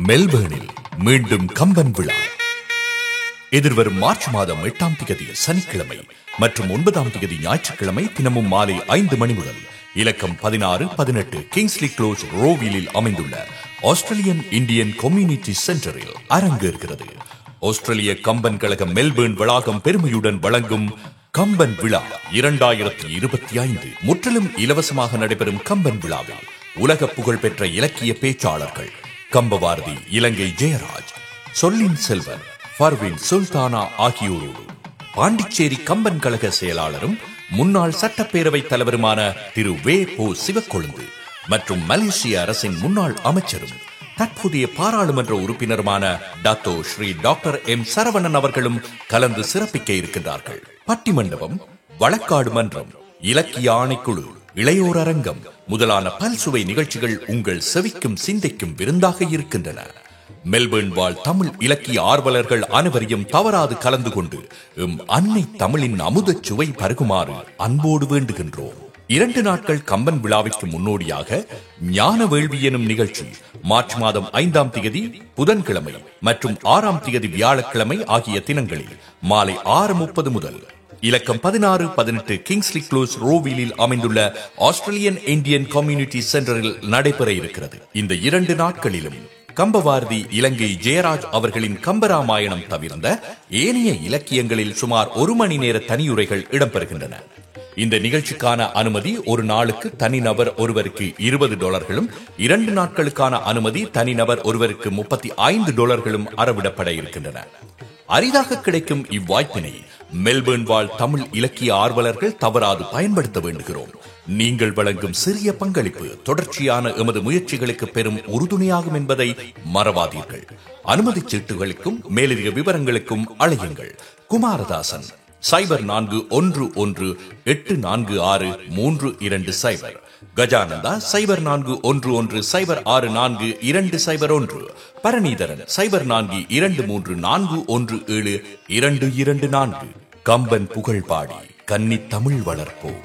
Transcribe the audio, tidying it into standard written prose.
மெல்பர்னில் மீண்டும் கம்பன் விழா எதிர்வரும் மார்ச் மாதம் 8ஆம் தேதி சனிக்கிழமை மற்றும் 9ஆம் தேதி ஞாயிற்றுக்கிழமை தினமும் மாலை 5 மணி முதல் இலக்கம் 16-18 கிங்ஸ்லி க்ளோஸ் ரோவிலில் அமைந்துள்ள ஆஸ்திரேலியன் இந்தியன் கம்யூனிட்டி சென்டரில் அரங்கேறுகிறது. ஆஸ்திரேலிய கம்பன் கழக மெல்பர்ன் வளாகம் பெருமையுடன் வழங்கும் கம்பன் விழா 2025 முற்றிலும் இலவசமாக நடைபெறும் கம்பன் விழாவில் உலக புகழ்பெற்ற இலக்கிய பேச்சாளர்கள் கம்பவாரதி இலங்கை ஜெயராஜ், சொல்லின் செல்வர் பர்வின் சுல்தானா ஆகியோரோடு பாண்டிச்சேரி கம்பன் கழக செயலாளரும் முன்னாள் சட்டப்பேரவை தலைவருமான திரு வே. போ. சிவக்கொழுந்து மற்றும் மலேசிய அரசின் முன்னாள் அமைச்சரும் தற்போதைய பாராளுமன்ற உறுப்பினருமான doctor Shri doctor M. Saravanan அவர்களும் கலந்து சிறப்பிக்க இருக்கின்றார்கள். பட்டிமண்டபம், வழக்காடு மன்றம், இலக்கிய ஆணைக்குழு, இளையோர் அரங்கம் முதலான பல்சுவை நிகழ்ச்சிகள் உங்கள் செவிக்கும் சிந்தைக்கும் விருந்தாக இருக்கின்றன. மெல்பர்ன் வாழ் தமிழ் இலக்கிய ஆர்வலர்கள் அனைவரையும் தவறாது கலந்து கொண்டு எம் அன்னை தமிழின் அமுதச் சுவை பருகுமாறு அன்போடு வேண்டுகின்றோம். 2 நாட்கள் கம்பன் விழாவிற்கு முன்னோடியாக ஞான வேள்வி எனும் நிகழ்ச்சி மார்ச் மாதம் 5ஆம் தேதி புதன்கிழமை மற்றும் 6ஆம் தேதி வியாழக்கிழமை ஆகிய தினங்களில் மாலை 6:30 முதல் இலக்கம் 16-18 கிங்ஸ்லி க்ளோஸ் ரோவிலில் அமைந்துள்ள ஆஸ்திரேலியன் இந்தியன் கம்யூனிட்டி சென்டரில் நடைபெற இருக்கிறது. இந்த 2 நாட்களிலும் கம்பவாரதி இலங்கை ஜெயராஜ் அவர்களின் கம்பராமாயணம் தவிர்ந்த ஏனைய இலக்கியங்களில் சுமார் 1 மணி நேர தனியுரைகள் இடம்பெறுகின்றன. இந்த நிகழ்ச்சிக்கான அனுமதி ஒரு நாளுக்கு தனிநபர் ஒருவருக்கு $20 2 நாட்களுக்கான அனுமதி தனிநபர் ஒருவருக்கு $35 அறவிடப்பட இருக்கின்றன. அரிதாக கிடைக்கும் இவ்வாய்ப்பினை மெல்பர்ன் வாழ் தமிழ் இலக்கிய ஆர்வலர்கள் தவறாது பயன்படுத்த வேண்டுகிறோம். நீங்கள் வழங்கும் சிறிய பங்களிப்பு தொடர்ச்சியான எமது முயற்சிகளுக்கு பெரும் உறுதுணையாகும் என்பதை மறவாதீர்கள். அனுமதி சீட்டுகளுக்கும் மேலதிக விவரங்களுக்கும் அழையுங்கள். குமாரதாசன் 0411846320, கஜானந்தா 0411064201, பரணிதரன் 0423417224. கம்பன் புகழ் பாடி கன்னி தமிழ் வளர்ப்போம்.